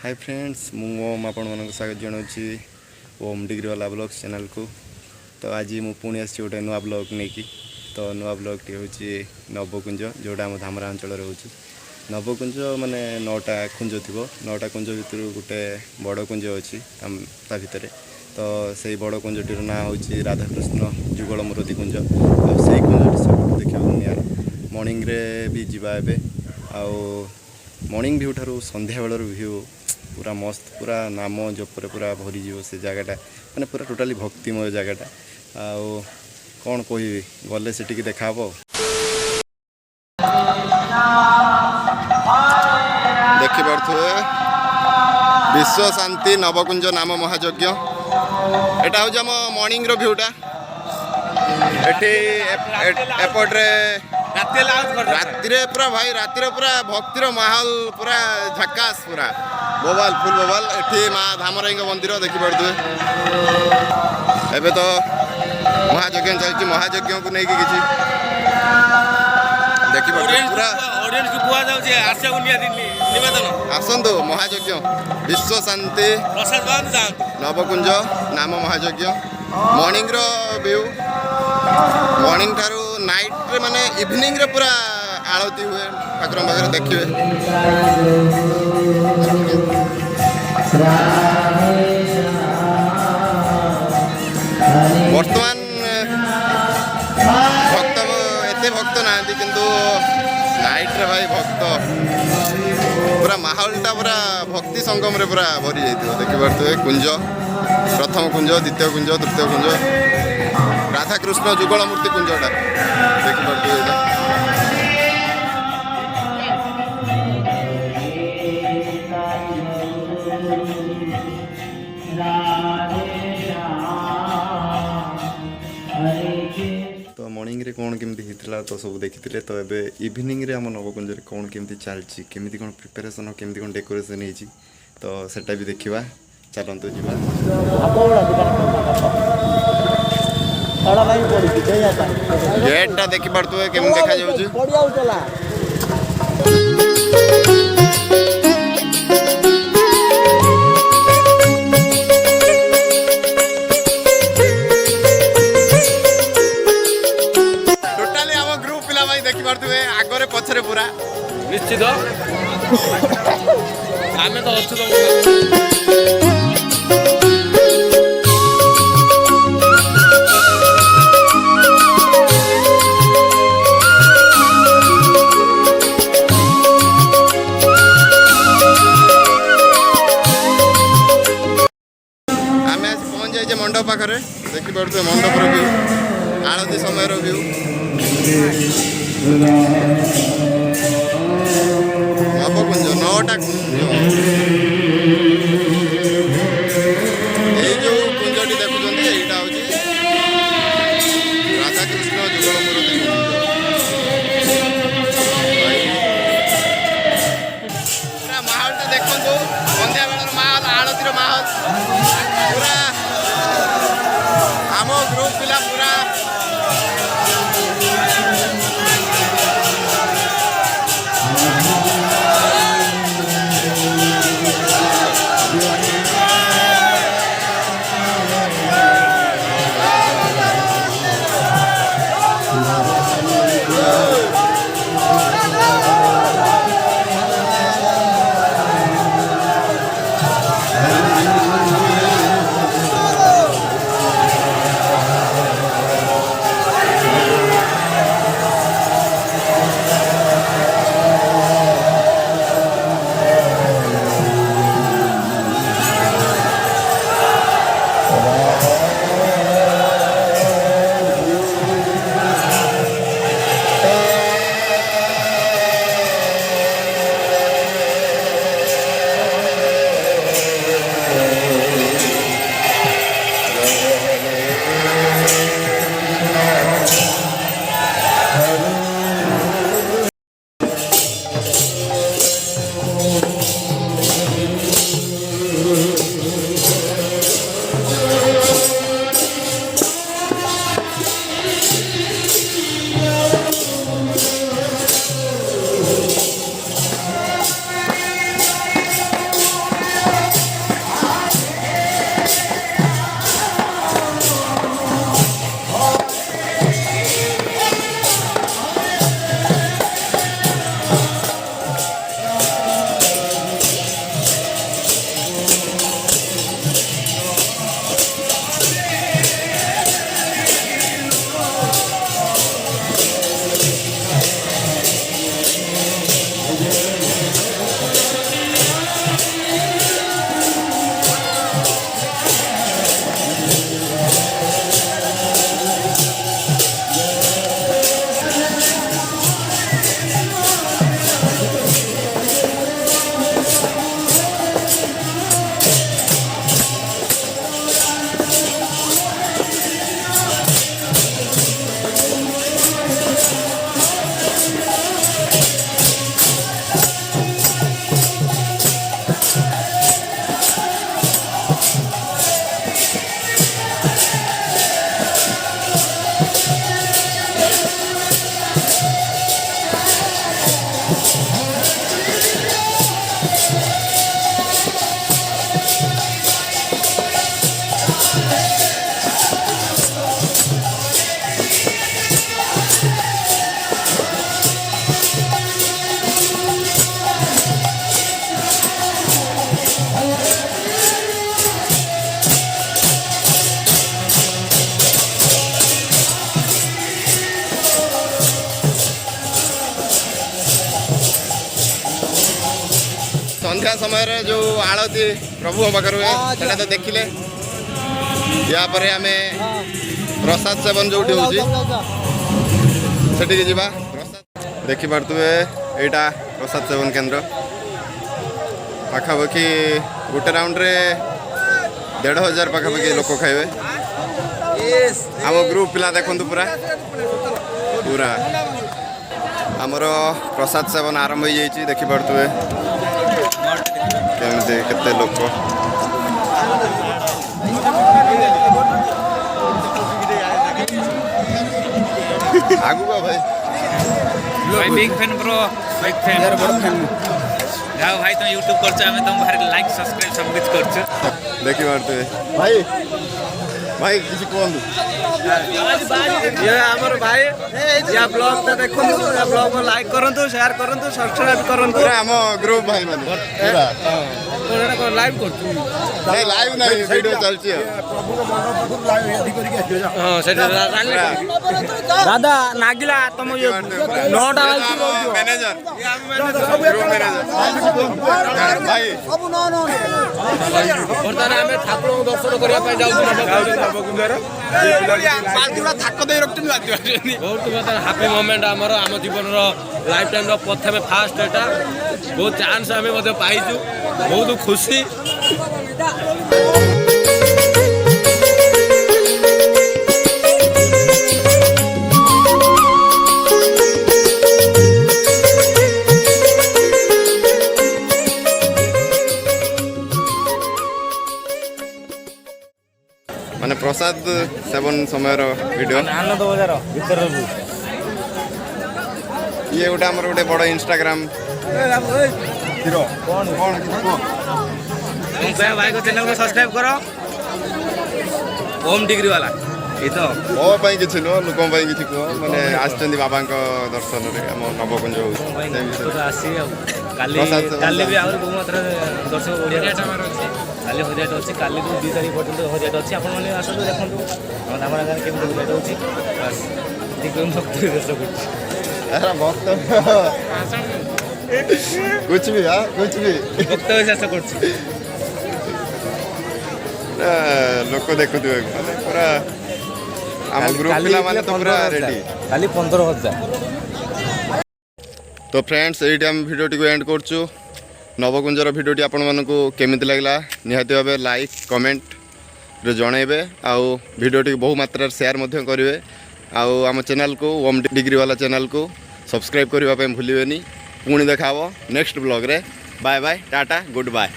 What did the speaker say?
Hi friends ओम आपण मन स्वागत जनावि ओम डिग्री वाला ब्लॉग्स चैनल को। तो आज मु पुणी आसी गोटे नुआ ब्लॉग नहीं कि तो नुआ ब्लॉग टी हूँ नवकुंज जोटा आम धामरा अंचल रोचे। नवकुंज माने 9टा कुंज थी 9टा कुंज भितर गोटे बड़ कुंज अच्छी ता भितर। तो से बड़ कुंजटीर ना हूँ राधाकृष्ण जुगल मुरती कुंज। से कुंजटी सब देखा नियार मॉर्निंग रे भी जीवा एबे आउ मॉर्निंग व्यू ठारू संध्या बेलर व्यू पूरा मस्त पूरा नाम जपर पूरा भरीज से जगटा मैंने पूरा टोटाली भक्तिमय जगटा आउ कौन कहि गले से देखा देखि पारे विश्व शांति नवकुंज नाम महायज्ञ एटा हूँ आम मॉर्निंग रो व्यूटा एपट्रे राति पूरा भाई रातिर पूरा भक्तिर माहौल पूरा झकास पूरा बोबाल फुल बोबाल एठी माँ धामराई मंदिर देखिपे एबे तो महायज्ञ चलती महायज्ञ को नहीं कि देखिपे पूरा आसतु महायज्ञ विश्व शांति नवकुंज नाम महायज्ञ मॉर्निंग रो व्यू मॉर्निंग ठारू नाइट रे माने इवनिंग रे पूरा आलती हुए ठाकुर पाखे देखिए। बर्तमान भक्त एते भक्त ना किंतु नाइट रे भाई भक्त पूरा माहौलटा पूरा भक्ति संगम रे पूरा भरी जाइए देखि पारे कुंज प्रथम कुंज द्वितीय कुंज तृतीय कुंज राधाकृष्ण जुगल मूर्ति कुंजटा देखिए। तो मॉर्निंग रे कौन केमती हितला तो सब देखिथिले। तो एबे इवनिंग रे हम नवकुंज रे कौन केमती चलची केमती कौन प्रिपरेशन केमती कौन डेकोरेशन हेची तो सेटा भी देखिबा चलंतु जीवा। गेटा देखि पारतु केम देखा जाउची टोटाली हम ग्रुप पिला भाई देखि पारतु आगरे पछरे पूरा निश्चित आमे तो अच्छु तो मंडप पाखे देखिपे मंडप व्यू आरती समय व्यू नवकुंज 9टा कुंज ये जो कुंजटी देखुं यहाँ हूँ राधाकृष्ण जुगल मुरती पूरा माहौलटा देखु संध्या बेलर माहौल आरतीर माहौल पूरा आम ग्रुप पिला पूरा समय जो आळती प्रभु पाखर हुए सेटा तो देखिले या पर आमे प्रसाद सेवन जो होची सेठी जीवा देखि पारतुए एटा प्रसाद सेवन केंद्र पाखापाखि गोटे राउंड रे 1500 पाखापाखि लोक खाइबे आम ग्रुप पिला देखु पूरा पूरा आमर प्रसाद सेवन आरंभ हो जाइए देखि पारतुए केमते केते लोक आगु का भाई भाई big fan bro big fan यार बड़ फैन जाओ भाई तुम YouTube करछ हमें तुम भारी लाइक सब्सक्राइब सब कुछ करछ देखि पारतुए भाई भाई किसी कोन ये हमर भाई या ब्लॉग तो देखो या ब्लॉग को लाइक करंतु शेयर करंतु सब्सक्राइब करंतु पूरा हम ग्रुप भाई माने पूरा तोरा को लाइव करतु नहीं लाइव नहीं वीडियो चलची प्रभु को मंडप को लाइव यदि करके आइयो जा हां सेटा दादा नागिला तुम ये 9टा मैनेजर ग्रुप मैनेजर भाई सब नो नो बर्तमान हमें ठाकुर को दर्शन करिया पे जाउ नवकुंजर बाल्टीरा थाक दे रखते बाल्टी बहुत बता हैप्पी मोमेंट हमर आम जीवन रो लाइफ टाइम रो प्रथम फास्ट एटा बहुत चांस हमें मते पाइछु बहुत खुशी माने प्रसाद सेवन समय वीडियो आनंद बजार भीतर ये गोटे आमर गोटे बड़ इंस्टाग्राम हीरो कौन कौन भाई को चैनल को सब्सक्राइब करो ओम डिग्री वाला ये तो ओ पई किछि नो लोकम पई किछि को माने आछचंदी बाबा को दर्शन रे हम नवकुंज आसी काली भी आहुरी बहु मात्रा दर्शक ओडिया काली हरियाट अच्छी काली 2 तारीख पर्यंत हरियाट अच्छी आपण मैंने आसतु देखो हम धामरा गाँव केमी हरियाट होची बस ठीक भक्ति दर्शक अरे भक्त कुछ भी हां कुछ भी भक्त ऐसा करछि लोक देखुथिबे माने पूरा हम ग्रुप पिला माने तो पूरा रेडी काली 15,000 तो फ्रेंड्स एठी हम वीडियो टी को एंड करछु नवकुंजर भिडियोटी आपण मानकु केमिति लागला निहाती भाबे लाइक कमेंट रे जणैबे आउ भिडियोटी बहु मात्रा शेयर मध्य करिवे आउ आम चैनल को ओम डिग्री वाला चैनल को सब्सक्राइब करबा पे भूलिबेनी पुणी देखाबो नेक्स्ट ब्लॉग रे bye bye tata good bye.